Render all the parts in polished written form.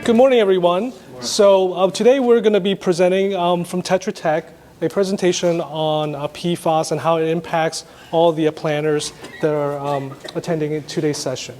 Good morning, everyone. So today we're going to be presenting from Tetra Tech a presentation on PFAS and how it impacts all the planners that are attending today's session.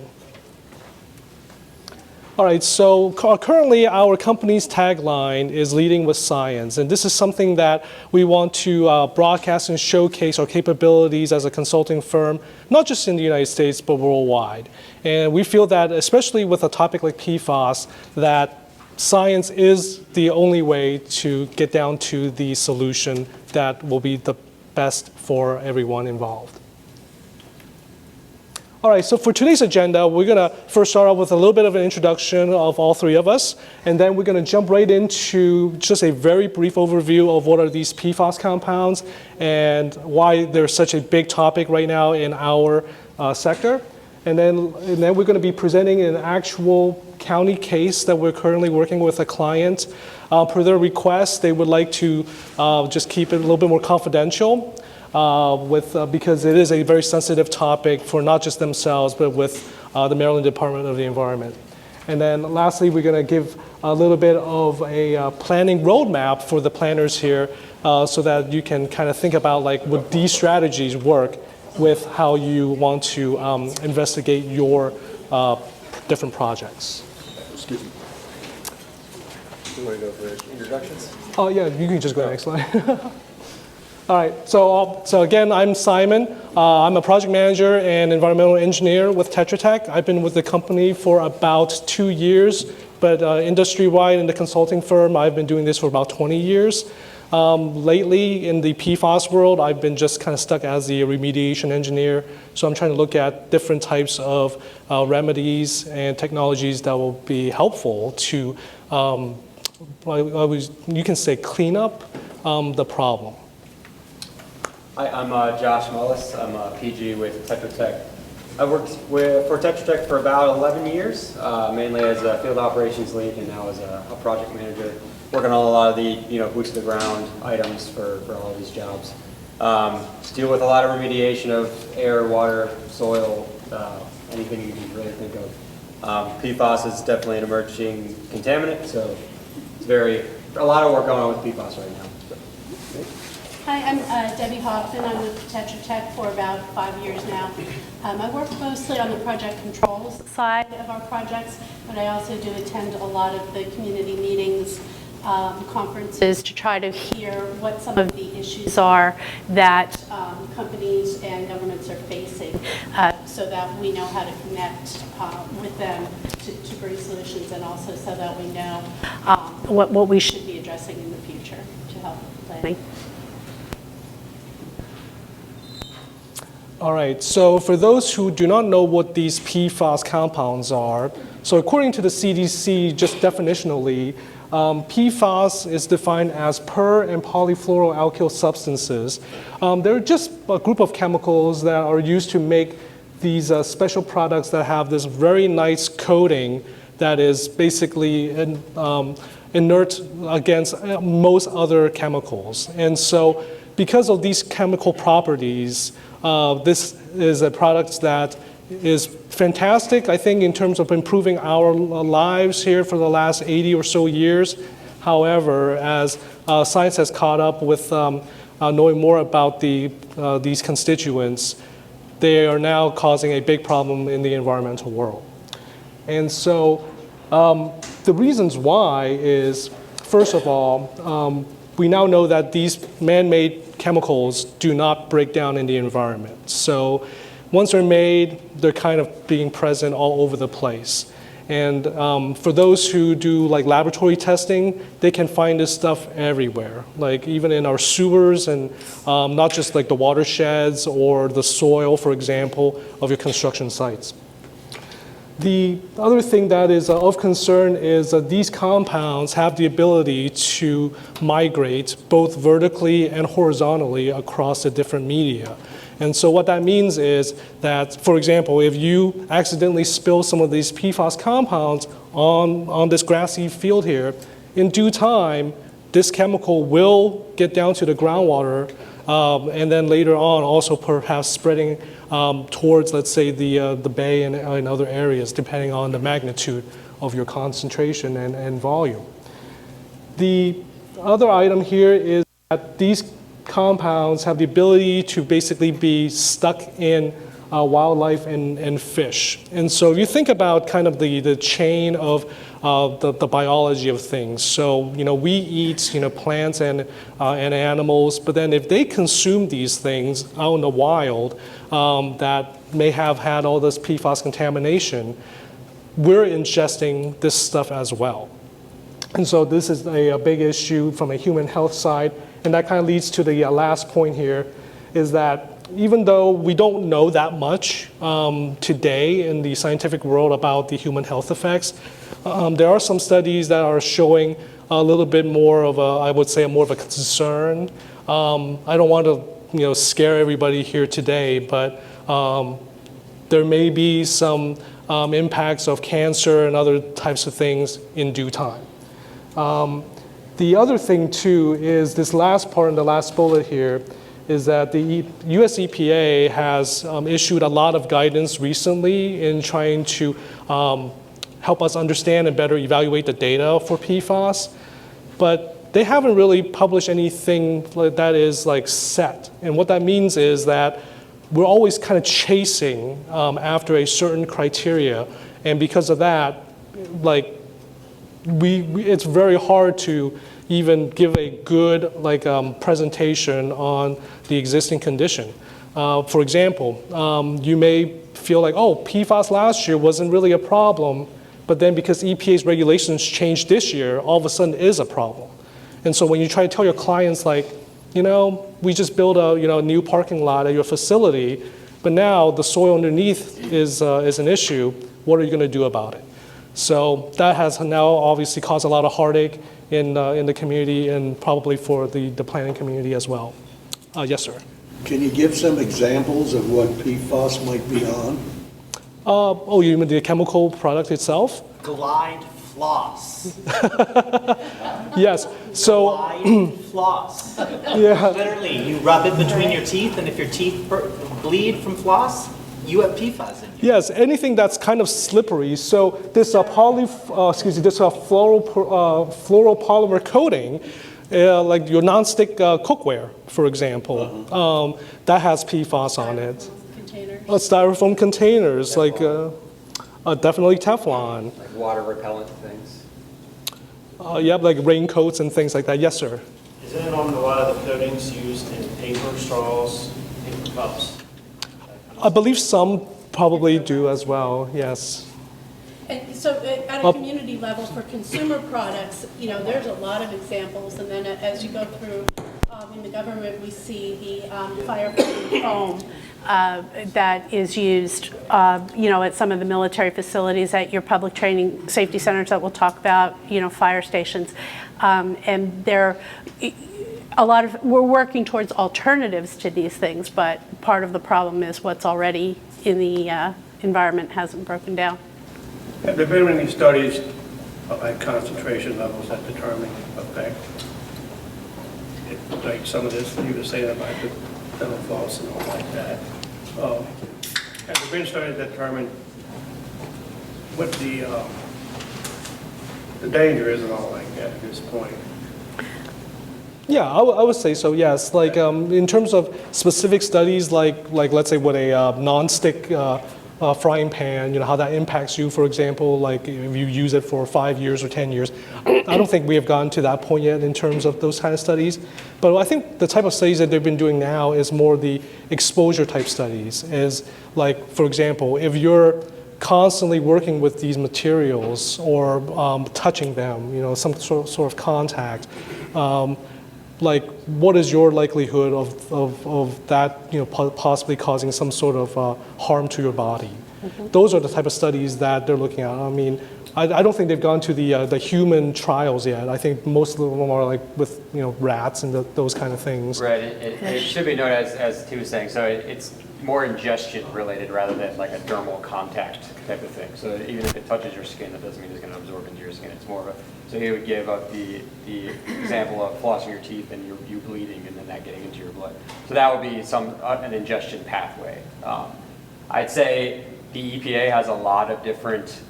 All right, so currently our company's tagline is leading with science, and this is something that we want to broadcast and showcase our capabilities as a consulting firm, not just in the United States, but worldwide. And we feel that, especially with a topic like PFAS, that science is the only way to get down to the solution that will be the best for everyone involved. All right, so for today's agenda, we're going to first start off with a little bit of an introduction of all three of us, and then we're going to jump right into just a very brief overview of what are these PFAS compounds and why they're such a big topic right now in our sector. And then we're going to be presenting an actual county case that we're currently working with a client. Per their request, they would like to just keep it a little bit more confidential. Because it is a very sensitive topic for not just themselves, but with the Maryland Department of the Environment. And then lastly, we're going to give a little bit of a planning roadmap for the planners here so that you can kind of think about like would these strategies work with how you want to investigate your different projects. Excuse me. Do you want to go for introductions? Oh yeah, you can just go next slide. All right, so again, I'm Simon. I'm a project manager and environmental engineer with Tetra Tech. I've been with the company for about 2 years, but industry-wide in the consulting firm, I've been doing this for about 20 years. Lately, in the PFAS world, I've been just kind of stuck as the remediation engineer. So I'm trying to look at different types of remedies and technologies that will be helpful to, you can say, clean up the problem. Hi, I'm Josh Mullis. I'm a PG with Tetra Tech. I worked for Tetra Tech for about 11 years, mainly as a field operations lead and now as a project manager, working on a lot of the boots to the ground items for all of these jobs. Deal with a lot of remediation of air, water, soil, anything you can really think of. PFAS is definitely an emerging contaminant, so it's a lot of work going on with PFAS right now. Hi, I'm Debbie Hoffman. I'm with Tetra Tech for about 5 years now. I work mostly on the project controls side of our projects, but I also do attend a lot of the community meetings, conferences to try to hear what some of the issues are that companies and governments are facing so that we know how to connect with them to bring solutions, and also so that we know what we should be addressing in the future to help planning. All right, so for those who do not know what these PFAS compounds are, so according to the CDC, just definitionally, PFAS is defined as per and polyfluoroalkyl substances. They're just a group of chemicals that are used to make these special products that have this very nice coating that is basically inert against most other chemicals. And so because of these chemical properties, this is a product that is fantastic, I think, in terms of improving our lives here for the last 80 or so years. However, as science has caught up with knowing more about these constituents, they are now causing a big problem in the environmental world. And so the reasons why is, first of all, we now know that these man-made chemicals do not break down in the environment. So once they're made, they're kind of being present all over the place. And for those who do like laboratory testing, they can find this stuff everywhere, like even in our sewers and not just like the watersheds or the soil, for example, of your construction sites. The other thing that is of concern is that these compounds have the ability to migrate both vertically and horizontally across the different media. And so what that means is that, for example, if you accidentally spill some of these PFAS compounds on this grassy field here, in due time, this chemical will get down to the groundwater and then later on also perhaps spreading towards, let's say, the bay and other areas, depending on the magnitude of your concentration and volume. The other item here is that these compounds have the ability to basically be stuck in wildlife and fish. And so if you think about kind of the chain of the biology of things, so we eat plants and animals, but then if they consume these things out in the wild that may have had all this PFAS contamination, we're ingesting this stuff as well. And so this is a big issue from a human health side, and that kind of leads to the last point here, is that even though we don't know that much today in the scientific world about the human health effects, there are some studies that are showing a little bit more of I would say more of a concern. I don't want to scare everybody here today, but there may be some impacts of cancer and other types of things in due time. The other thing too is this last part in the last bullet here is that the US EPA has issued a lot of guidance recently in trying to help us understand and better evaluate the data for PFAS, but they haven't really published anything that is set. And what that means is that we're always kind of chasing after a certain criteria, and because of that, it's very hard to even give a good presentation on the existing condition. For example, you may feel like, oh, PFAS last year wasn't really a problem, but then because EPA's regulations changed this year, all of a sudden it is a problem. And so when you try to tell your clients we just built a new parking lot at your facility, but now the soil underneath is an issue, what are you going to do about it? So that has now obviously caused a lot of heartache in the community and probably for the planning community as well. Yes, sir. Can you give some examples of what PFAS might be on? Oh, you mean the chemical product itself? Glide floss. Yes. So. Glide floss. Yeah. Literally, you rub it between your teeth, and if your teeth bleed from floss, you have PFAS in you. Yes, anything that's kind of slippery. So this fluoropolymer coating, like your nonstick cookware, for example, that has PFAS on it. Containers. Styrofoam containers, definitely Teflon. Like water repellent things. Yeah, like raincoats and things like that. Yes, sir. Isn't it on a lot of the coatings used in paper straws, paper cups? I believe some probably do as well, yes. And so at a community level for consumer products, there's a lot of examples, and then as you go through in the government, we see the firefighting foam that is used, at some of the military facilities, at your public training safety centers that we'll talk about, fire stations. And we're working towards alternatives to these things, but part of the problem is what's already in the environment hasn't broken down. Have there been any studies at concentration levels that determine effect? Like some of this you were saying about the dental floss and all like that. Have there been studies that determine what the danger is and all like that at this point? Yeah, I would say so, yes. In terms of specific studies, like let's say what a non-stick frying pan, how that impacts you, for example, like if you use it for 5 years or 10 years. I don't think we have gotten to that point yet in terms of those kind of studies. But I think the type of studies that they've been doing now is more the exposure type studies. Is like, for example, if you're constantly working with these materials or touching them, some sort of contact, what is your likelihood of that possibly causing some sort of harm to your body? Mm-hmm. Those are the type of studies that they're looking at. I mean, I don't think they've gone to the human trials yet. I think most of them are with rats and those kind of things. Right. It should be noted as T was saying. So it's more ingestion related rather than like a dermal contact type of thing. So even if it touches your skin, that doesn't mean it's going to absorb into your skin. It's more of a. So he would give up the example of flossing your teeth and you bleeding and then that getting into your blood. So that would be an ingestion pathway. I'd say the EPA has a lot of different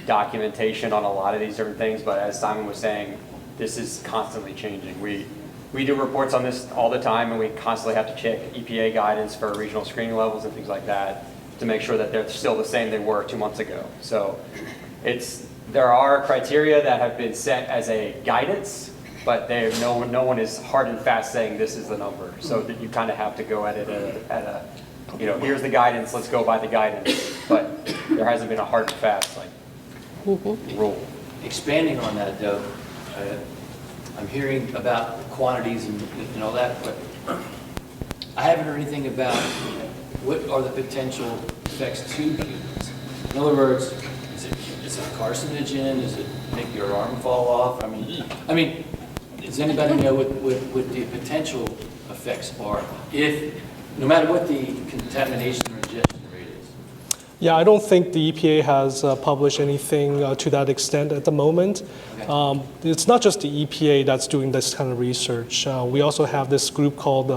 documentation on a lot of these different things, but as Simon was saying, this is constantly changing. We do reports on this all the time, and we constantly have to check EPA guidance for regional screening levels and things like that to make sure that they're still the same they were 2 months ago. So there are criteria that have been set as a guidance, but no one is hard and fast saying this is the number. So that you kind of have to go at it at a here's the guidance, let's go by the guidance. But there hasn't been a hard and fast rule. Expanding on that though, I'm hearing about the quantities and all that, but I haven't heard anything about what are the potential effects to humans. In other words, is it a carcinogen? Does it make your arm fall off? I mean, does anybody know what the potential effects are if, no matter what the contamination or ingestion rate is? Yeah, I don't think the EPA has published anything to that extent at the moment. Okay. It's not just the EPA that's doing this kind of research. We also have this group called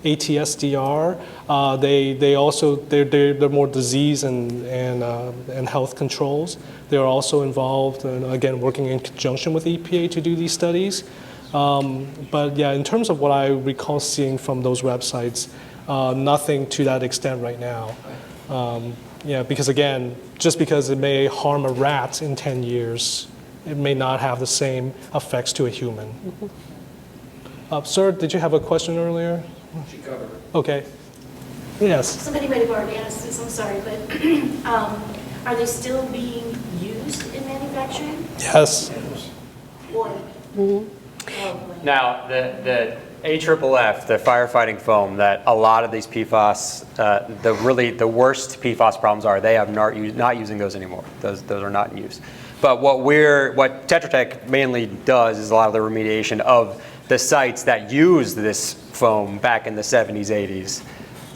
ATSDR. They're more disease and health controls. They are also involved, and again, working in conjunction with EPA to do these studies. But yeah, in terms of what I recall seeing from those websites, nothing to that extent right now. Yeah, because again, just because it may harm a rat in 10 years, it may not have the same effects to a human. Sir, did you have a question earlier? She covered it. Okay. Yes. Somebody might have already asked this, I'm sorry, but are they still being used in manufacturing? Yes. Or? Now, the AFFF, the firefighting foam, that a lot of these PFAS, the worst PFAS problems are, they have not using those anymore. Those are not in use. But what Tetra Tech mainly does is a lot of the remediation of the sites that used this foam back in the 70s, 80s,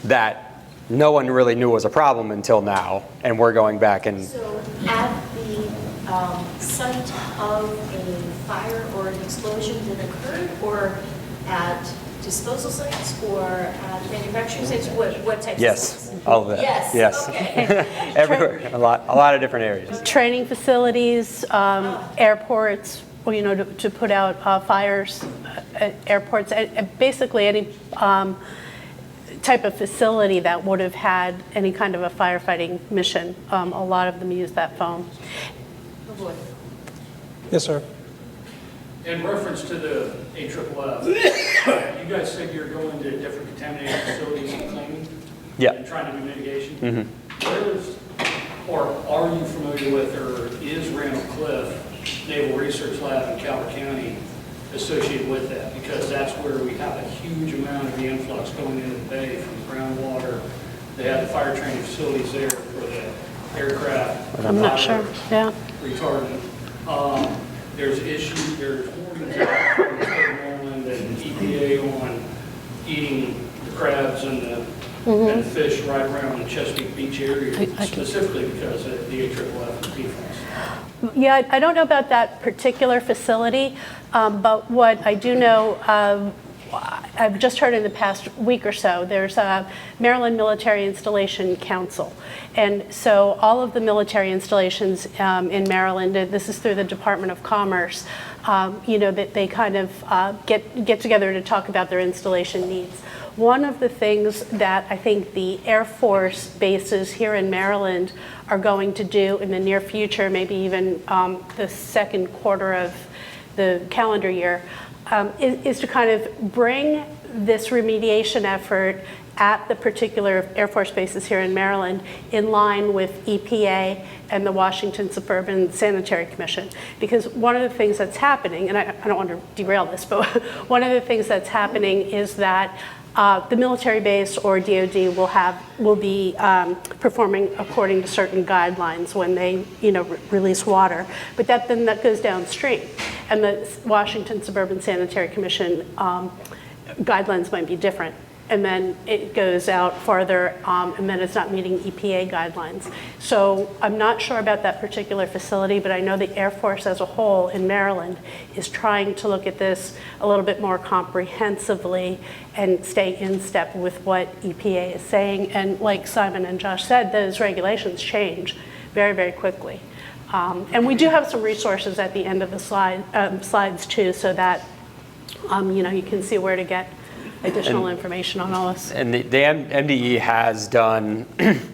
that no one really knew was a problem until now, and we're going back and... So at the site of a fire or an explosion that occurred, or at disposal sites, or at manufacturing sites, what types of sites? Yes, all of that. Yes, yes. okay. Everywhere, a lot of different areas. Training facilities, airports, to put out fires at airports, basically any type of facility that would have had any kind of a firefighting mission. A lot of them use that foam. Oh, boy. Yes, sir. In reference to the AFFF, you guys said you're going to different contaminated facilities and cleaning? Yeah. And trying to do mitigation? Mm-hmm. Where is, or are you familiar with, or is Randall Cliff Naval Research Lab in Calvert County associated with that? Because that's where we have a huge amount of the influx going into the bay from groundwater. They have the fire training facilities there for the aircraft. I'm not sure. Yeah. Retardant. There's warnings out from the state of Maryland and EPA on eating the crabs and the fish right around the Chesapeake Beach area, specifically because of the AFFF and PFAS. Yeah, I don't know about that particular facility, but what I do know, I've just heard in the past week or so, there's a Maryland Military Installation Council. And so all of the military installations in Maryland, and this is through the Department of Commerce, that they kind of get together to talk about their installation needs. One of the things that I think the Air Force bases here in Maryland are going to do in the near future, maybe even the second quarter of the calendar year, is to kind of bring this remediation effort at the particular Air Force bases here in Maryland in line with EPA and the Washington Suburban Sanitary Commission. Because one of the things that's happening, and I don't want to derail this, but one of the things that's happening is that the military base or DoD will be performing according to certain guidelines when they release water, but then that goes downstream, and the Washington Suburban Sanitary Commission guidelines might be different, and then it goes out farther, and then it's not meeting EPA guidelines. So I'm not sure about that particular facility, but I know the Air Force as a whole in Maryland is trying to look at this a little bit more comprehensively and stay in step with what EPA is saying. And like Simon and Josh said, those regulations change very, very quickly. And we do have some resources at the end of the slides too, so that you can see where to get additional information on all this. And the MDE has done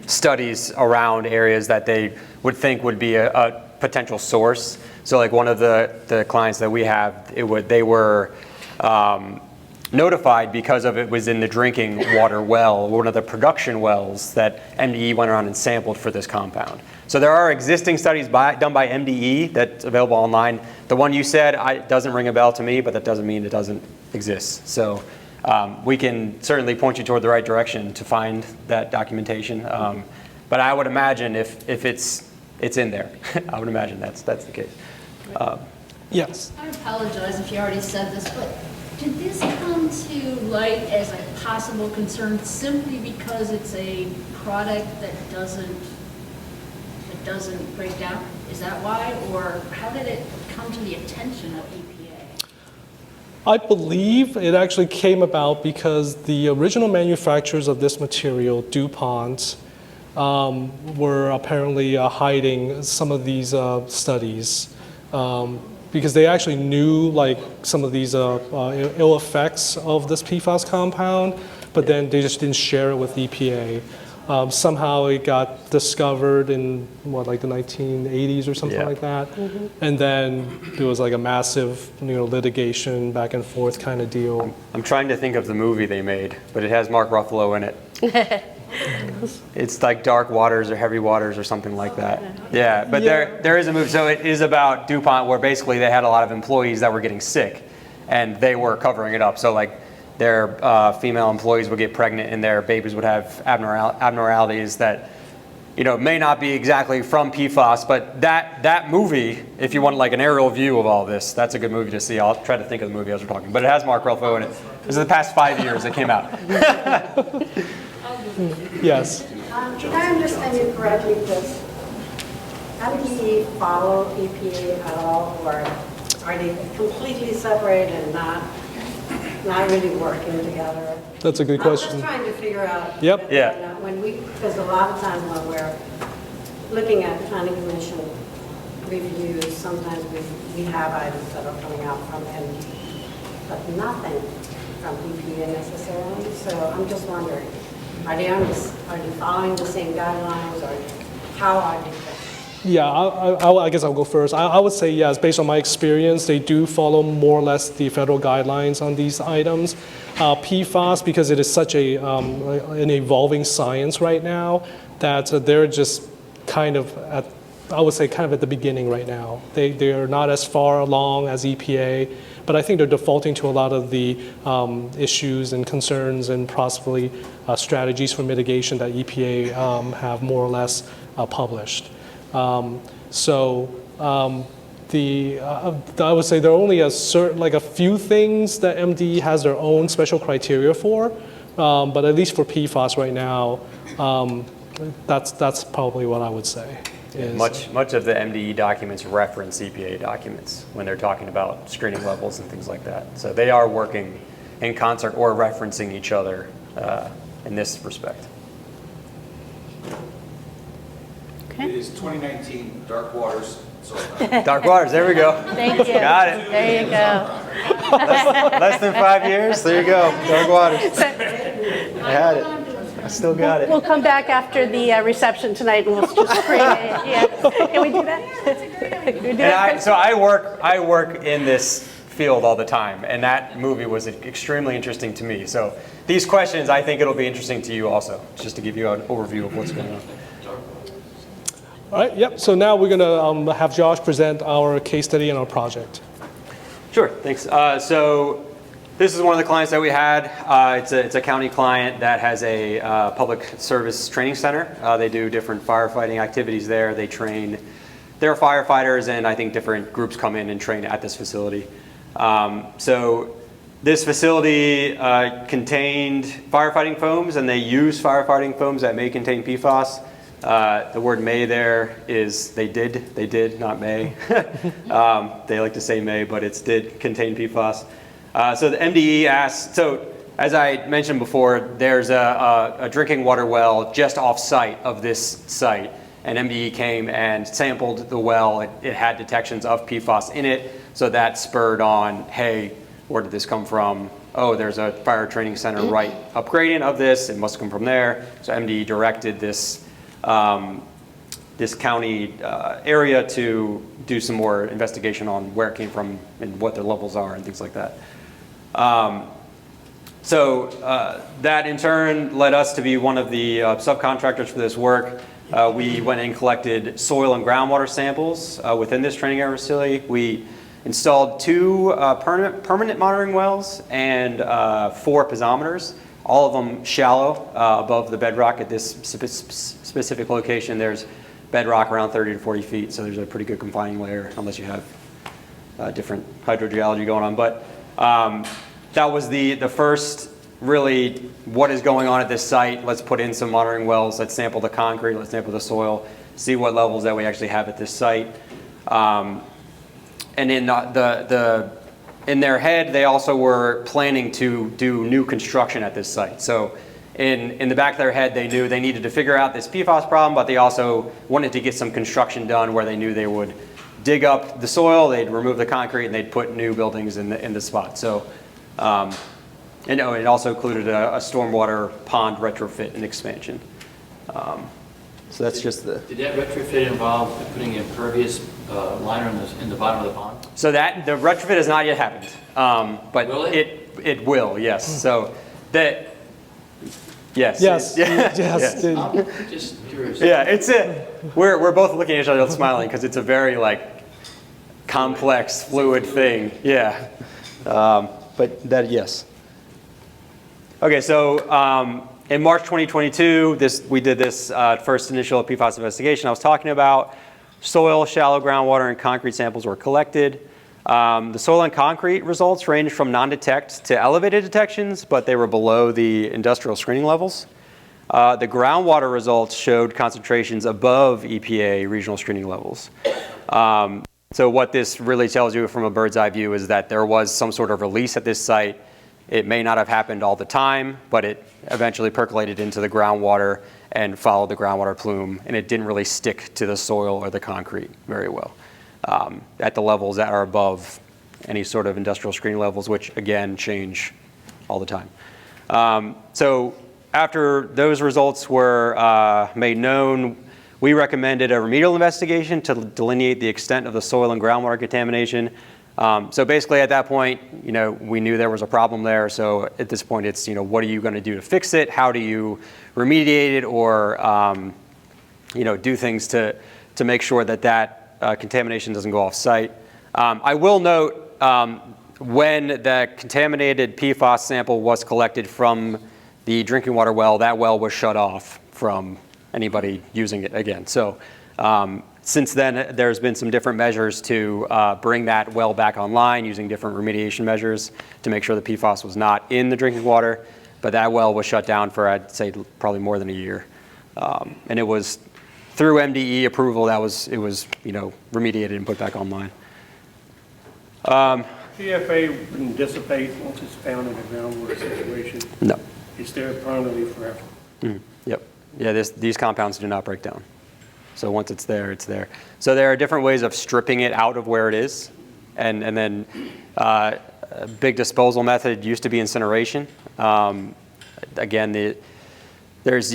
studies around areas that they would think would be a potential source. So like one of the clients that we have, they were notified because of it was in the drinking water well, one of the production wells that MDE went around and sampled for this compound. So there are existing studies done by MDE that's available online. The one you said doesn't ring a bell to me, but that doesn't mean it doesn't exist. So we can certainly point you toward the right direction to find that documentation. But I would imagine if it's in there, I would imagine that's the case. Yes. I apologize if you already said this, but did this come to light as a possible concern simply because it's a product that doesn't break down? Is that why? Or how did it come to the attention of EPA? I believe it actually came about because the original manufacturers of this material, DuPont, were apparently hiding some of these studies because they actually knew like some of these ill effects of this PFAS compound, but then they just didn't share it with EPA. Somehow it got discovered in like the 1980s or something like that, and then there was like a massive litigation back and forth kind of deal. I'm trying to think of the movie they made, but it has Mark Ruffalo in it. It's like Dark Waters or Heavy Waters or something like that. Yeah, but there is a movie. So it is about DuPont where basically they had a lot of employees that were getting sick, and they were covering it up. So like their female employees would get pregnant and their babies would have abnormalities that may not be exactly from PFAS, but that movie, if you want like an aerial view of all this, that's a good movie to see. I'll try to think of the movie as we're talking, but it has Mark Ruffalo in it. This is the past 5 years it came out. Yes. Did I understand you correctly, does MPCA follow EPA at all, or are they completely separated and not really working together? That's a good question. I'm just trying to figure out. Yep. Yeah. Because a lot of times when we're looking at planning commission reviews, sometimes we have items that are coming out from MD, but nothing from EPA necessarily. So I'm just wondering, are they following the same guidelines, or how are they? Yeah, I guess I'll go first. I would say yes, based on my experience, they do follow more or less the federal guidelines on these items. PFAS, because it is such an evolving science right now, that they're just kind of at the beginning right now. They are not as far along as EPA, but I think they're defaulting to a lot of the issues and concerns and possibly strategies for mitigation that EPA have more or less published. I would say there are only a few things that MD has their own special criteria for, but at least for PFAS right now, that's probably what I would say. Much of the MDE documents reference EPA documents when they're talking about screening levels and things like that. So they are working in concert or referencing each other in this respect. It is 2019, Dark Waters. Dark Waters, there we go. Thank you. Got it. There you go. Less than 5 years, there you go. Dark Waters. I had it. I still got it. We'll come back after the reception tonight and we'll just screen it. Yeah. Can we do that? Can we do that? So I work in this field all the time, and that movie was extremely interesting to me. So these questions, I think it'll be interesting to you also, just to give you an overview of what's going on. All right, yep. So now we're going to have Josh present our case study and our project. Sure, thanks. So this is one of the clients that we had. It's a county client that has a public service training center. They do different firefighting activities there. They train their firefighters, and I think different groups come in and train at this facility. So this facility contained firefighting foams, and they use firefighting foams that may contain PFAS. The word may there is they did, not may. They like to say may, but it did contain PFAS. So the MDE asked, so as I mentioned before, there's a drinking water well just off site of this site. and MDE came and sampled the well. It had detections of PFAS in it, so that spurred on, hey, where did this come from? Oh, there's a fire training center right up gradient of this. It must come from there. So MDE directed this this county area to do some more investigation on where it came from and what their levels are and things like that. That in turn led us to be one of the subcontractors for this work. We went and collected soil and groundwater samples within this training area facility. We installed 2 permanent monitoring wells and 4 piezometers, all of them shallow above the bedrock. At this specific location, there's bedrock around 30 to 40 feet, so there's a pretty good confining layer, unless you have different hydrogeology going on. But that was the first really what is going on at this site. Let's put in some monitoring wells, let's sample the concrete, let's sample the soil, see what levels that we actually have at this site. And in in their head, they also were planning to do new construction at this site. So in the back of their head, they knew they needed to figure out this PFAS problem, but they also wanted to get some construction done where they knew they would dig up the soil, they'd remove the concrete, and they'd put new buildings in the spot. So, and it also included a stormwater pond retrofit and expansion. So that's just the... Did that retrofit involve putting impervious liner in the bottom of the pond? So that, the retrofit has not yet happened, but Will it will, yes. So that, yes. Yes, Yes. yes. I'm just curious. Yeah, it's we're both looking at each other smiling because it's a very complex, fluid thing. Yeah, but that, yes. Okay, so in March 2022, we did this first initial PFAS investigation I was talking about. Soil, shallow groundwater, and concrete samples were collected. The soil and concrete results ranged from non-detect to elevated detections, but they were below the industrial screening levels. The groundwater results showed concentrations above EPA regional screening levels. So what this really tells you from a bird's eye view is that there was some sort of release at this site. It may not have happened all the time, but it eventually percolated into the groundwater and followed the groundwater plume, and it didn't really stick to the soil or the concrete very well at the levels that are above any sort of industrial screening levels, which again change all the time. So after those results were made known, we recommended a remedial investigation to delineate the extent of the soil and groundwater contamination. So basically at that point, we knew there was a problem there. So at this point, it's, what are you going to do to fix it? How do you remediate it, or, do things to make sure that contamination doesn't go off site? I will note when the contaminated PFAS sample was collected from the drinking water well, that well was shut off from anybody using it again. So since then, there's been some different measures to bring that well back online using different remediation measures to make sure the PFAS was not in the drinking water. But that well was shut down for, I'd say, probably more than a year. And it was through MDE approval it was remediated and put back online. PFA wouldn't dissipate once it's found in a groundwater situation. No. It's there permanently forever. Yep. Yeah, these compounds do not break down. So once it's there, it's there. So there are different ways of stripping it out of where it is. And then a big disposal method used to be incineration. Again, you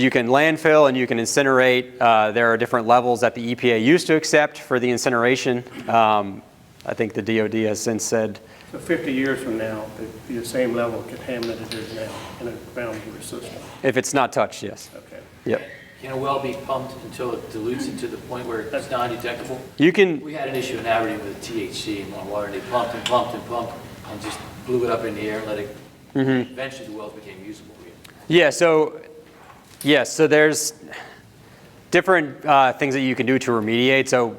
can landfill and you can incinerate. There are different levels that the EPA used to accept for the incineration. I think the DOD has since said. So 50 years from now, it'd be the same level of contaminant it is now in a groundwater system. If it's not touched, yes. Okay. Yep. Can a well be pumped until it dilutes it to the point where it's non-detectable? You can. We had an issue in Aberdeen with THC in one water, and they pumped and pumped and pumped and just blew it up in the air and let it. Eventually, the wells became usable again. Yeah. So, yes. So there's different things that you can do to remediate. So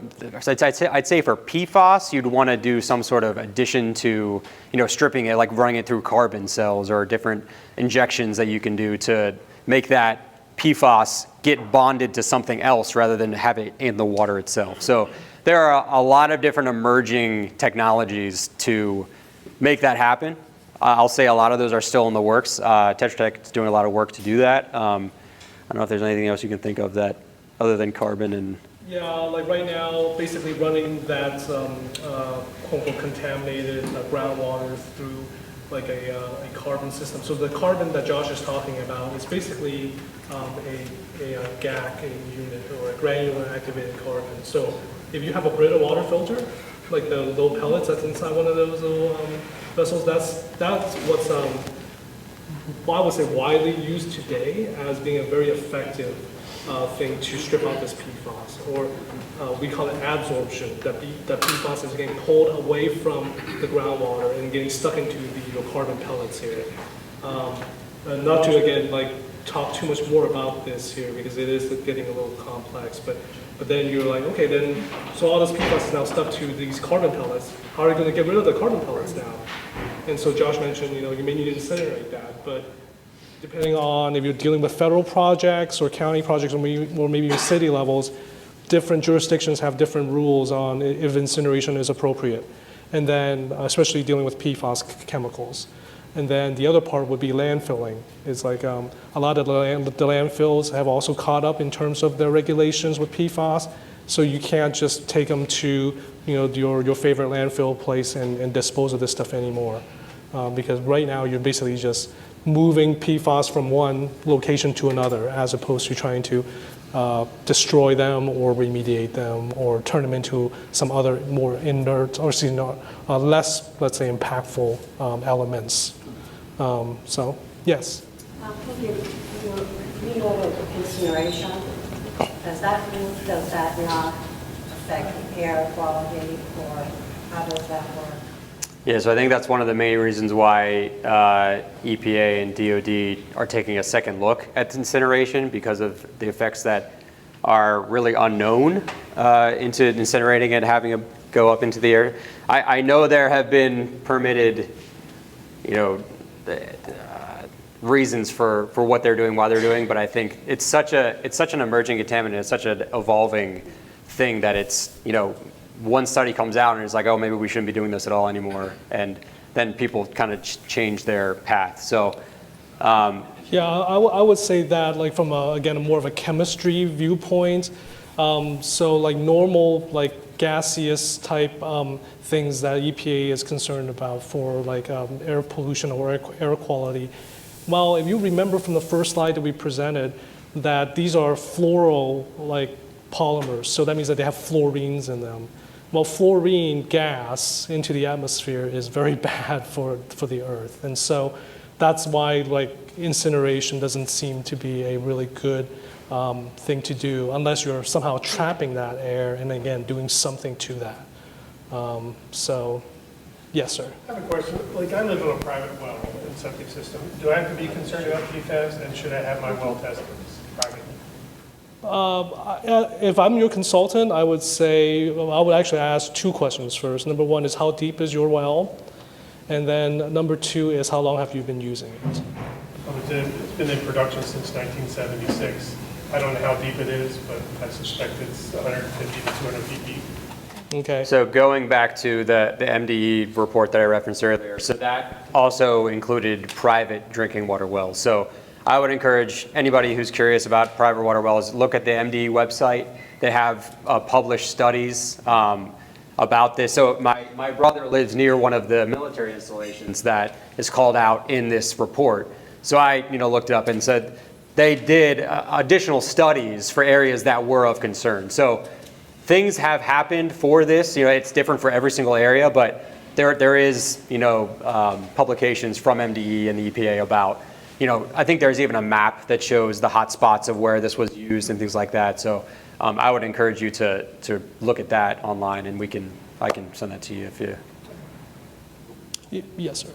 I'd say for PFAS, you'd want to do some sort of addition to, stripping it, like running it through carbon cells, or different injections that you can do to make that PFAS get bonded to something else rather than have it in the water itself. So there are a lot of different emerging technologies to make that happen. I'll say a lot of those are still in the works. Tetra Tech is doing a lot of work to do that. I don't know if there's anything else you can think of that other than carbon and? Yeah, like right now, basically running that quote-unquote contaminated groundwater through like a carbon system. So the carbon that Josh is talking about is basically a GAC unit, or a granular activated carbon. So if you have a Brita water filter, like the little pellets that's inside one of those little vessels, that's what's I would say widely used today as being a very effective thing to strip out this PFAS, or we call it adsorption. That PFAS is getting pulled away from the groundwater and getting stuck into the carbon pellets here. Not to again like talk too much more about this here because it is getting a little complex, but then you're like, okay, then so all this PFAS is now stuck to these carbon pellets. How are you going to get rid of the carbon pellets now? And so Josh mentioned, you may need to incinerate that, but depending on if you're dealing with federal projects or county projects or maybe even city levels, different jurisdictions have different rules on if incineration is appropriate. And then especially dealing with PFAS chemicals. And then the other part would be landfilling. It's like a lot of the landfills have also caught up in terms of their regulations with PFAS. So you can't just take them to your favorite landfill place and dispose of this stuff anymore. Because right now you're basically just moving PFAS from one location to another as opposed to trying to destroy them or remediate them or turn them into some other more inert or less, let's say, impactful elements. So, yes? You reloaded incineration. Does that not affect air quality, or how does that work? Yeah, so I think that's one of the main reasons why EPA and DOD are taking a second look at incineration, because of the effects that are really unknown into incinerating it, having it go up into the air. I know there have been permitted, reasons for what they're doing, why they're doing, but I think it's such an emerging contaminant, it's such an evolving thing that it's, one study comes out and it's like, oh, maybe we shouldn't be doing this at all anymore, and then people kind of change their path. So, yeah, I would say that, like from again more of a chemistry viewpoint. So like normal gaseous type things that EPA is concerned about for air pollution or air quality. Well, if you remember from the first slide that we presented, that these are fluoro polymers, so that means that they have fluorines in them. Well, fluorine gas into the atmosphere is very bad for the earth, and so that's why incineration doesn't seem to be a really good thing to do unless you're somehow trapping that air and again doing something to that. So, yes, sir. I have a question. I live on a private well and septic system. Do I have to be concerned about PFAS, and should I have my well tested privately? If I'm your consultant, I would say, I would actually ask two questions first. Number one is, how deep is your well? And then number two is, how long have you been using it? It's been in production since 1976. I don't know how deep it is, but I suspect it's 150 to 200 feet deep. Okay. So going back to the MDE report that I referenced earlier, so that also included private drinking water wells. So I would encourage anybody who's curious about private water wells, look at the MDE website. They have published studies about this. So my brother lives near one of the military installations that is called out in this report. So I looked it up and said they did additional studies for areas that were of concern. So things have happened for this. It's different for every single area, but there is publications from MDE and the EPA about, I think there's even a map that shows the hot spots of where this was used and things like that. So I would encourage you to look at that online, and I can send that to you if you. Yes, sir.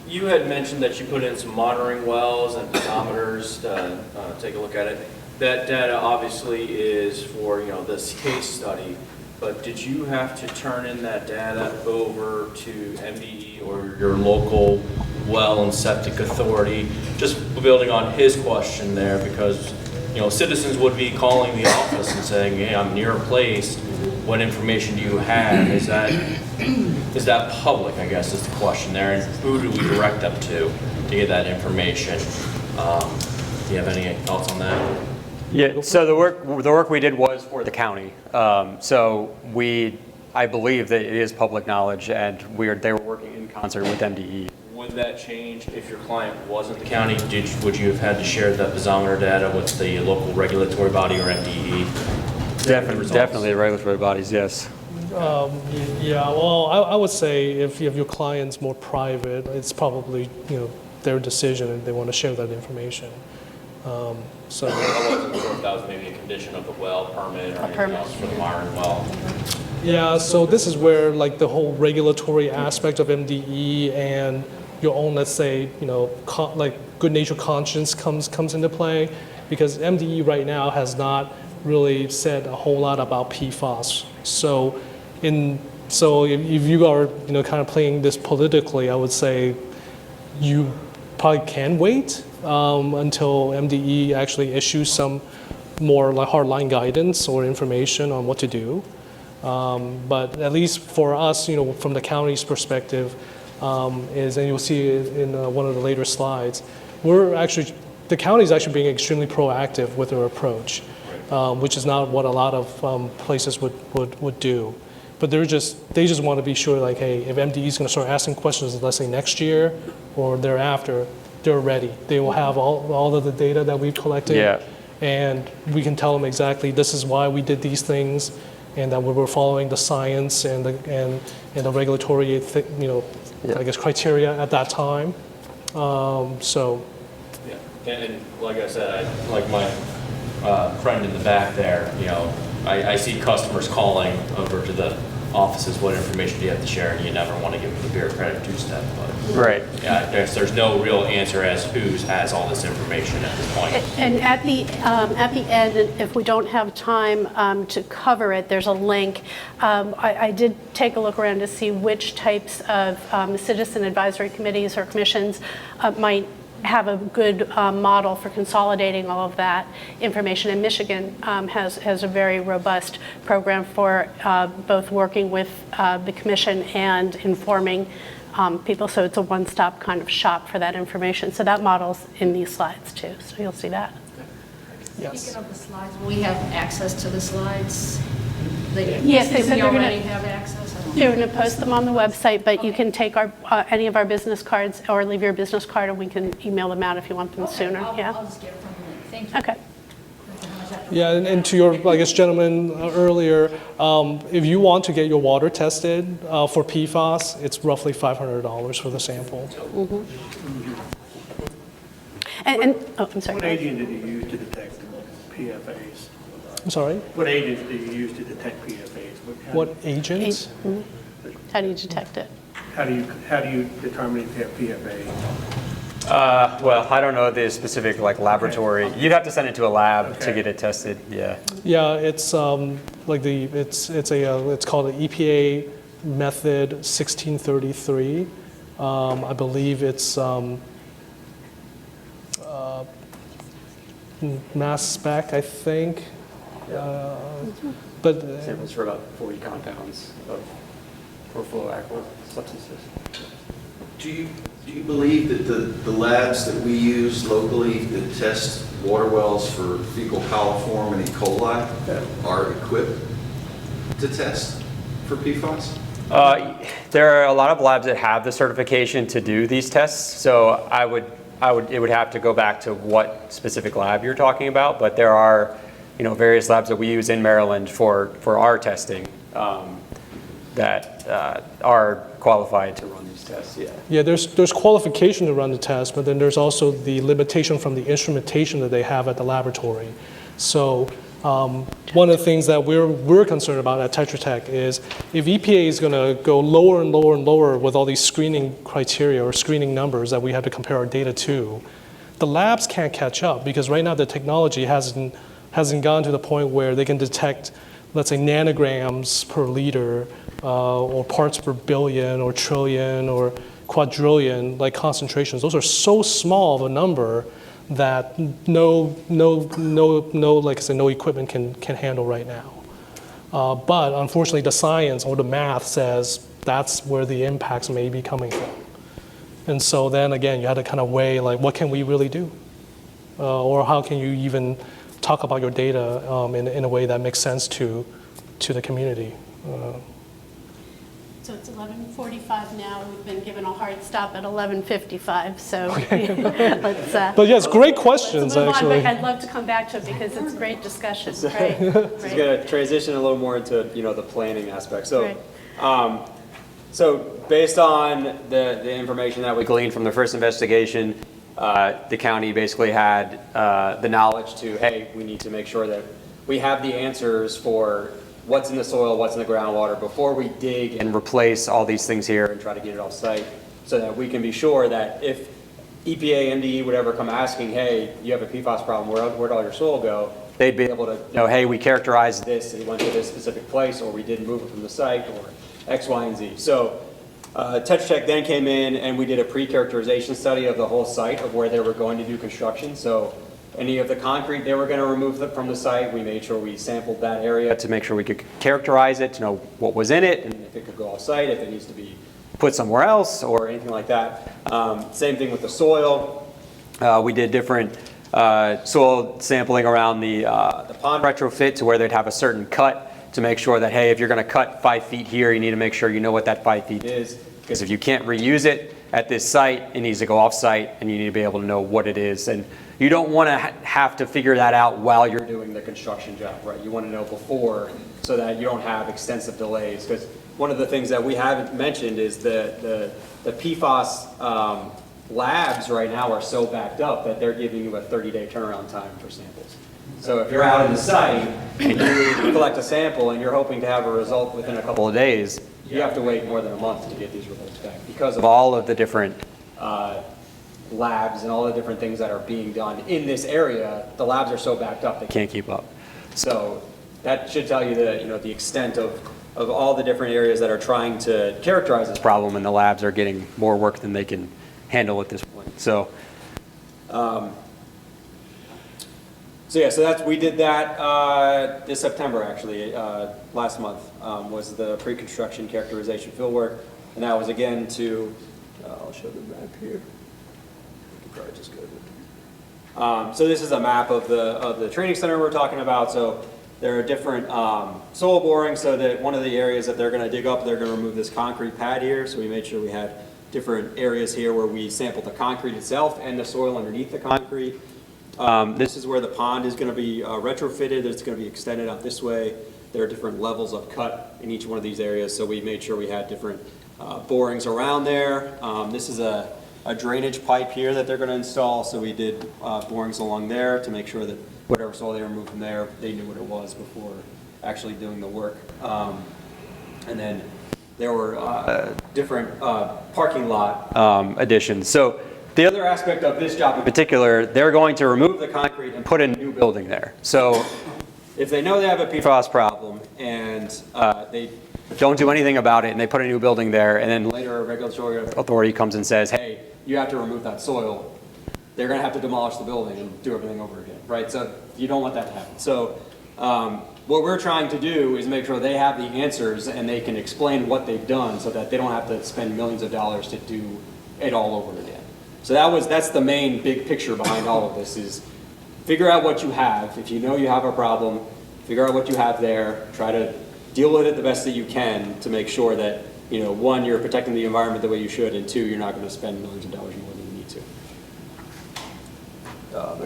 You had mentioned that you put in some monitoring wells and pedometers to take a look at it. That data obviously is for this case study, but did you have to turn in that data over to MDE or your local well and septic authority? Just building on his question there, because citizens would be calling the office and saying, hey, I'm near a place. What information do you have? Is that public, I guess, is the question there, and who do we direct them to get that information? Do you have any thoughts on that? Yeah, so the work we did was for the county. I believe that it is public knowledge, and they were working in concert with MDE. Would that change if your client wasn't the county? Would you have had to share that piezometer data with the local regulatory body or MDE? Definitely the regulatory bodies, yes. Yeah, well, I would say if your client's more private, it's probably, their decision and they want to share that information. So I wasn't sure if that was maybe a condition of the well permit or anything else for the monitoring well. yeah, so this is where like the whole regulatory aspect of MDE and your own, let's say, like good nature conscience comes into play, because MDE right now has not really said a whole lot about PFAS. So if you are kind of playing this politically, I would say you probably can wait until MDE actually issues some more like hardline guidance or information on what to do. But at least for us, from the county's perspective, and you'll see it in one of the later slides, the county is actually being extremely proactive with their approach, which is not what a lot of places would do. But they just want to be sure, like, hey, if MDE is going to start asking questions, let's say next year or thereafter, they're ready. They will have all of the data that we've collected, and we can tell them exactly this is why we did these things, and that we were following the science and the regulatory, I guess, criteria at that time. Yeah, and like I said, like my friend in the back there, I see customers calling over to the offices, what information do you have to share, and you never want to give them the bureaucratic two-step. But right. Yeah, there's no real answer as who has all this information at this point. And at the end, if we don't have time to cover it, there's a link. I did take a look around to see which types of citizen advisory committees or commissions might have a good model for consolidating all of that information. And Michigan has a very robust program for both working with the commission and informing people. So it's a one-stop kind of shop for that information. So that model's in these slides too. So you'll see that. Yes. Speaking of the slides, will we have access to the slides? Yes, they said we they're already gonna- have access. They're going to post them on the website, but you can take any of our business cards or leave your business card, and we can email them out if you want them sooner. I'll Yeah. just get it from the link. Thank you. Okay. Yeah, and to your, I guess, gentleman earlier, if you want to get your water tested for PFAS, it's roughly $500 for the sample. I'm sorry. What agent did you use to detect PFAs? I'm sorry? What agents did you use to detect PFAs? What agents? How do you detect it? How do you determine if you have PFA? Well, I don't know the specific laboratory. You'd have to send it to a lab to get it tested. Yeah. Yeah, it's it's called an EPA method 1633. I believe it's mass spec, I think. But samples for about 40 compounds of perfluoroalkyl substances. Do you believe that the labs that we use locally that test water wells for fecal coliform and E. coli are equipped to test for PFAS? There are a lot of labs that have the certification to do these tests, so it would have to go back to what specific lab you're talking about, but there are various labs that we use in Maryland for our testing that are qualified to run these tests. Yeah, there's qualification to run the test, but then there's also the limitation from the instrumentation that they have at the laboratory. So one of the things that we're concerned about at Tetra Tech is if EPA is going to go lower and lower and lower with all these screening criteria or screening numbers that we have to compare our data to, the labs can't catch up because right now the technology hasn't gone to the point where they can detect, let's say, nanograms per liter or parts per billion or trillion or quadrillion, like concentrations. Those are so small of a number that no like I said, no equipment can handle right now. But unfortunately, the science or the math says that's where the impacts may be coming from. And so then again, you had to kind of weigh like, what can we really do? Or how can you even talk about your data in a way that makes sense to the community. So it's 11:45 now. We've been given a hard stop at 11:55. So let's. But yes, great questions, let's move on, actually. but I'd love to come back to it because it's great discussion. So Right. it's going to transition a little more into the planning aspect. So, Right. so based on the information that we gleaned from the first investigation, the county basically had the knowledge to, hey, we need to make sure that we have the answers for what's in the soil, what's in the groundwater before we dig and replace all these things here and try to get it off site, so that we can be sure that if EPA, MDE would ever come asking, hey, you have a PFAS problem, where'd all your soil go? They'd be able to know, hey, we characterized this, it went to this specific place, or we didn't move it from the site, or X, Y, and Z. So Tetra Tech then came in and we did a pre-characterization study of the whole site of where they were going to do construction. So any of the concrete they were going to remove from the site, we made sure we sampled that area to make sure we could characterize it, to know what was in it, and if it could go off site, if it needs to be put somewhere else, or anything like that. Same thing with the soil. We did different soil sampling around the pond retrofit to where they'd have a certain cut to make sure that, hey, if you're going to cut 5 feet here, you need to make sure you know what that 5 feet is, because if you can't reuse it at this site, it needs to go off site, and you need to be able to know what it is. And you don't want to have to figure that out while you're doing the construction job, right? You want to know before, so that you don't have extensive delays. Because one of the things that we haven't mentioned is the PFAS labs right now are so backed up that they're giving you a 30-day turnaround time for samples. So if you're out in the site and you collect a sample and you're hoping to have a result within a couple of days, you have to wait more than a month to get these results back because of all of the different labs and all the different things that are being done in this area. The labs are so backed up they can't keep up. So that should tell you the extent of all the different areas that are trying to characterize this problem, and the labs are getting more work than they can handle at this point. So so we did that this September, actually, last month, was the pre-construction characterization field work, and that was again to, I'll show the map here. I can probably just go to it. So this is a map of the training center we're talking about. So there are different soil borings, so that one of the areas that they're going to dig up, they're going to remove this concrete pad here. So we made sure we had different areas here where we sampled the concrete itself and the soil underneath the concrete. This is where the pond is going to be retrofitted. It's going to be extended out this way. There are different levels of cut in each one of these areas, so we made sure we had different borings around there. This is a drainage pipe here that they're going to install, so we did borings along there to make sure that whatever soil they removed from there, they knew what it was before actually doing the work. And then there were different parking lot additions. So the other aspect of this job in particular, they're going to remove the concrete and put a new building there. So if they know they have a PFAS problem and they don't do anything about it and they put a new building there, and then later a regulatory authority comes and says, hey, you have to remove that soil, they're going to have to demolish the building and do everything over again, right? So you don't want that to happen. So what we're trying to do is make sure they have the answers and they can explain what they've done so that they don't have to spend millions of dollars to do it all over again. So that's the main big picture behind all of this, is figure out what you have. If you know you have a problem, figure out what you have there, try to deal with it the best that you can to make sure that, one, you're protecting the environment the way you should, and two, you're not going to spend millions of dollars more than you need to.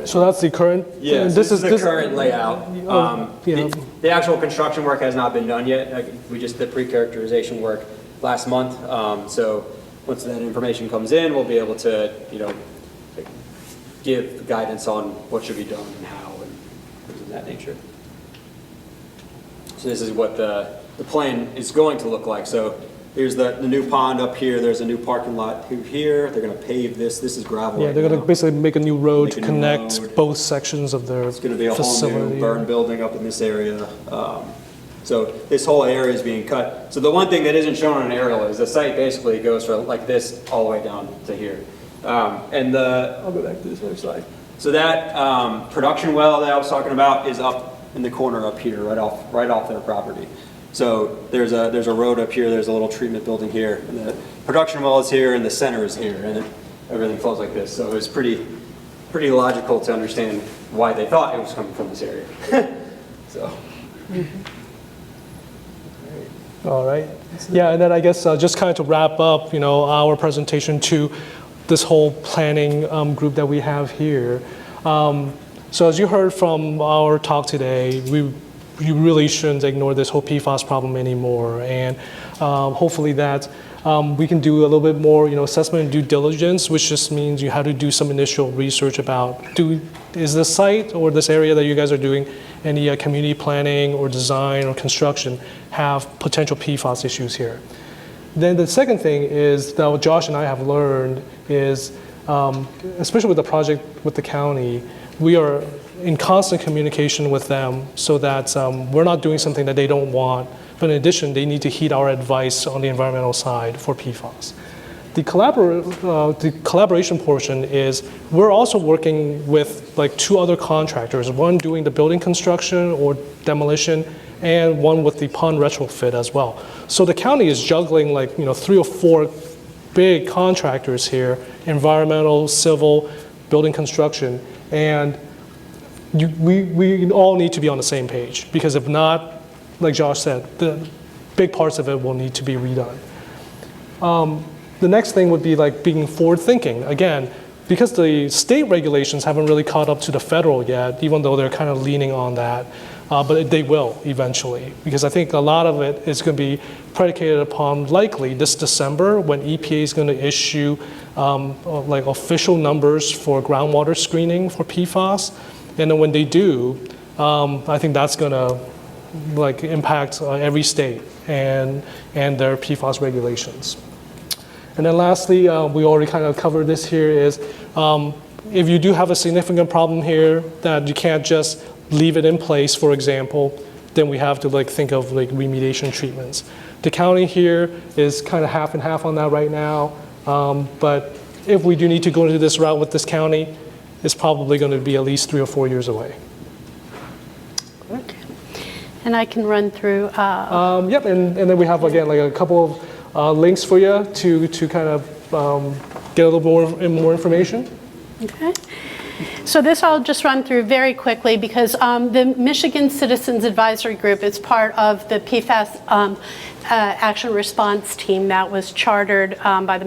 So that's the current? Yeah, so this is the current layout. The actual construction work has not been done yet. We just did pre-characterization work last month. So once that information comes in, we'll be able to, give guidance on what should be done and how and things of that nature. So this is what the plan is going to look like. So here's the new pond up here. There's a new parking lot here. They're going to pave this. This is gravel. Yeah, they're going to basically make a new road to connect both sections of their facility. It's going to be a whole new burn building up in this area. So this whole area is being cut. So the one thing that isn't shown on an aerial is the site basically goes from like this all the way down to here. I'll go back to this other slide. So that production well that I was talking about is up in the corner up here, right off their property. So there's a road up here. There's a little treatment building here, and the production well is here, and the center is here, and everything flows like this. So it's pretty pretty logical to understand why they thought it was coming from this area. So. All right. Yeah, and then I guess just kind of to wrap up, our presentation to this whole planning group that we have here. So as you heard from our talk today, you really shouldn't ignore this whole PFAS problem anymore, and hopefully that we can do a little bit more, assessment and due diligence, which just means you have to do some initial research about is this site or this area that you guys are doing any community planning or design or construction have potential PFAS issues here. Then the second thing is that what Josh and I have learned is, especially with the project with the county, we are in constant communication with them so that we're not doing something that they don't want, but in addition, they need to heed our advice on the environmental side for PFAS. The collaboration portion is we're also working with like 2 other contractors, one doing the building construction or demolition, and one with the pond retrofit as well. So the county is juggling like 3 or 4 big contractors here, environmental, civil, building construction, and we all need to be on the same page, because if not, like Josh said, the big parts of it will need to be redone. The next thing would be like being forward thinking. Again, because the state regulations haven't really caught up to the federal yet, even though they're kind of leaning on that, but they will eventually, because I think a lot of it is going to be predicated upon likely this December when EPA is going to issue like official numbers for groundwater screening for PFAS. And then when they do, I think that's going to like impact every state and their PFAS regulations. And then lastly, we already kind of covered this here, is if you do have a significant problem here that you can't just leave it in place, for example, then we have to like think of like remediation treatments. The county here is kind of half and half on that right now, but if we do need to go into this route with this county, it's probably going to be at least 3 or 4 years away. Okay. And I can run through. Yep, and then we have again like a couple of links for you to kind of get a little more information. Okay. So this I'll just run through very quickly, because the Michigan Citizens Advisory Group is part of the PFAS action response team that was chartered by the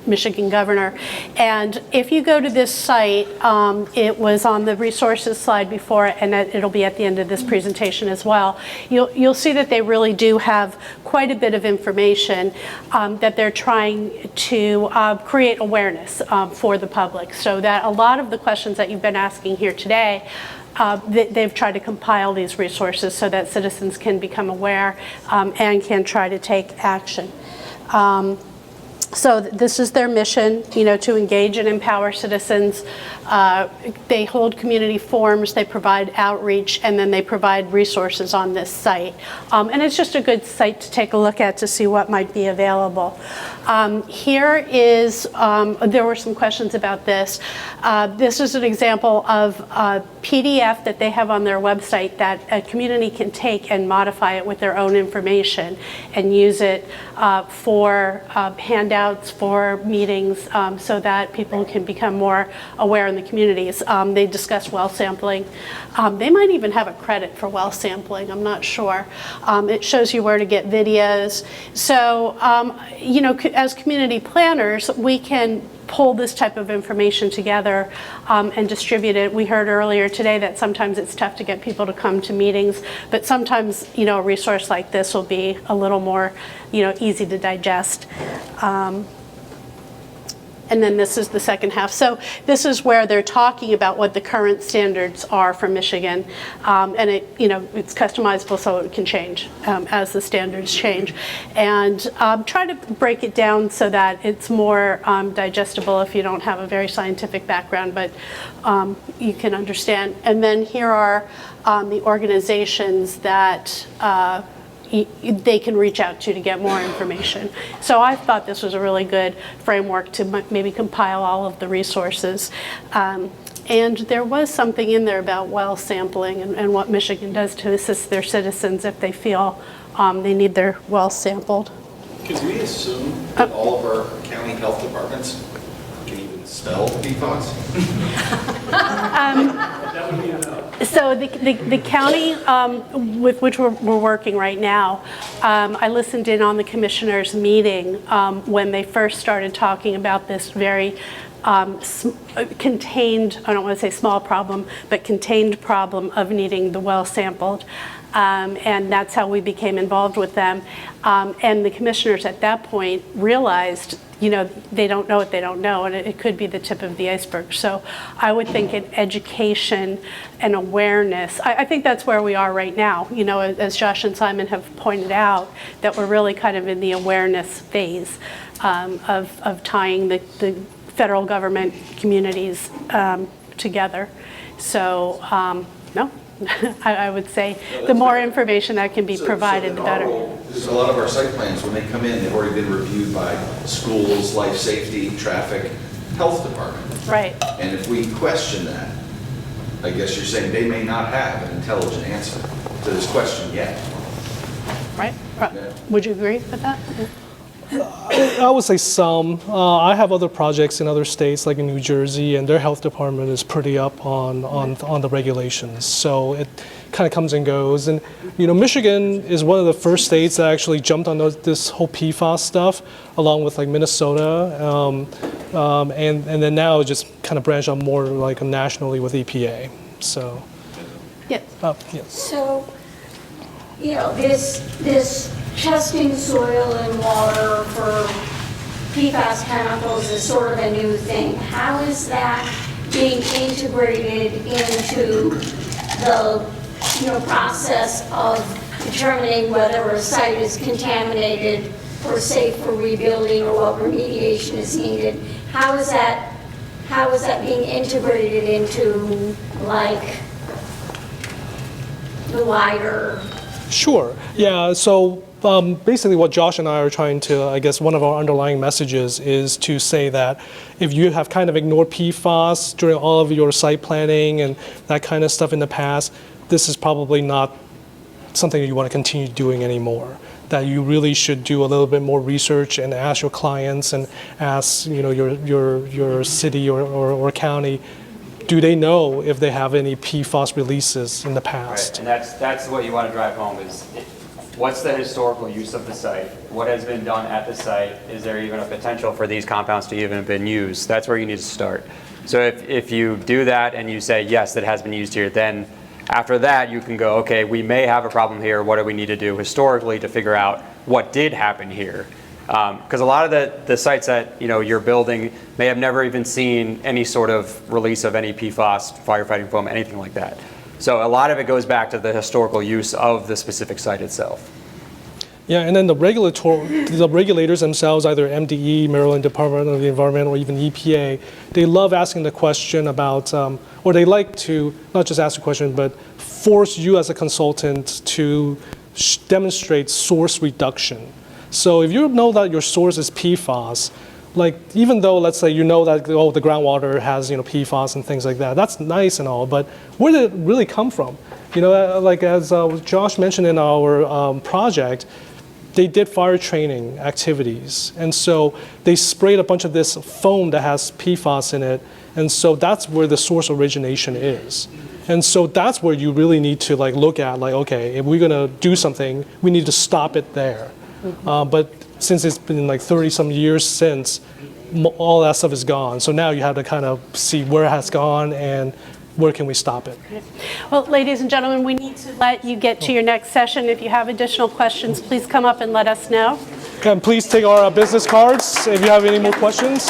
Michigan governor. And if you go to this site, it was on the resources slide before, and it'll be at the end of this presentation as well. You'll see that they really do have quite a bit of information that they're trying to create awareness for the public, so that a lot of the questions that you've been asking here today, they've tried to compile these resources so that citizens can become aware and can try to take action. So this is their mission, to engage and empower citizens. They hold community forums, they provide outreach, and then they provide resources on this site. And it's just a good site to take a look at to see what might be available. Here is, there were some questions about this. This is an example of a PDF that they have on their website that a community can take and modify it with their own information and use it for handouts, for meetings, so that people can become more aware in the communities. They discuss well sampling. They might even have a credit for well sampling, I'm not sure. It shows you where to get videos. So, as community planners, we can pull this type of information together and distribute it. We heard earlier today that sometimes it's tough to get people to come to meetings, but sometimes, a resource like this will be a little more, easy to digest. And then this is the second half. So this is where they're talking about what the current standards are for Michigan. And it's customizable, so it can change as the standards change. And try to break it down so that it's more digestible if you don't have a very scientific background, but you can understand. And then here are the organizations that they can reach out to get more information. So I thought this was a really good framework to maybe compile all of the resources. And there was something in there about well sampling and what Michigan does to assist their citizens if they feel they need their wells sampled. Could we assume that all of our county health departments can even spell PFAS? That would be enough. So the county with which we're working right now, I listened in on the commissioners' meeting when they first started talking about this very contained, I don't want to say small problem, but contained problem of needing the well sampled. And that's how we became involved with them. And the commissioners at that point realized, you know, they don't know what they don't know, and it could be the tip of the iceberg. So I would think in education and awareness, I think that's where we are right now, you know, as Josh and Simon have pointed out, that we're really kind of in the awareness phase of tying the federal government communities together. So, no. I would say the more information that can be provided, the better. Because a lot of our site plans, when they come in, they've already been reviewed by schools, life safety, traffic, health department. Right. And if we question that, I guess you're saying they may not have an intelligent answer to this question yet. Right. Would you agree with that? I would say some. I have other projects in other states, like in New Jersey, and their health department is pretty up on the regulations. So it kind of comes and goes. And you know, Michigan is one of the first states that actually jumped on this whole PFAS stuff, along with like Minnesota, and then now it just kind of branched out more like nationally with EPA. So. Yes. Yes. So, you know, this testing soil and water for PFAS chemicals is sort of a new thing. How is that being integrated into the, you know, process of determining whether a site is contaminated or safe for rebuilding or what remediation is needed? How is that being integrated into like the wider? Sure. Yeah. So basically what Josh and I are trying to, I guess one of our underlying messages is to say that if you have kind of ignored PFAS during all of your site planning and that kind of stuff in the past, this is probably not something that you want to continue doing anymore. That you really should do a little bit more research and ask your clients and ask, you know, your city or county, do they know if they have any PFAS releases in the past? Right. And that's what you want to drive home is what's the historical use of the site? What has been done at the site? Is there even a potential for these compounds to even have been used? That's where you need to start. So if you do that and you say, yes, that has been used here, then after that you can go, okay, we may have a problem here. What do we need to do historically to figure out what did happen here? Because a lot of the sites that you're building may have never even seen any sort of release of any PFAS, firefighting foam, anything like that. So a lot of it goes back to the historical use of the specific site itself. Yeah, and then the regulators themselves, either MDE, Maryland Department of the Environment, or even EPA, they love asking the question about, or they like to not just ask the question, but force you as a consultant to demonstrate source reduction. So if you know that your source is PFAS, like even though let's say you know that the groundwater has PFAS and things like that, that's nice and all, but where did it really come from? Like as Josh mentioned in our project, they did fire training activities, and so they sprayed a bunch of this foam that has PFAS in it, and so that's where the source origination is. And so that's where you really need to look at okay, if we're gonna do something, we need to stop it there. But since it's been 30 some years since, all that stuff is gone. So now you have to kind of see where it has gone and where can we stop it. Well, ladies and gentlemen, we need to let you get to your next session. If you have additional questions, please come up and let us know. And please take our business cards if you have any more questions.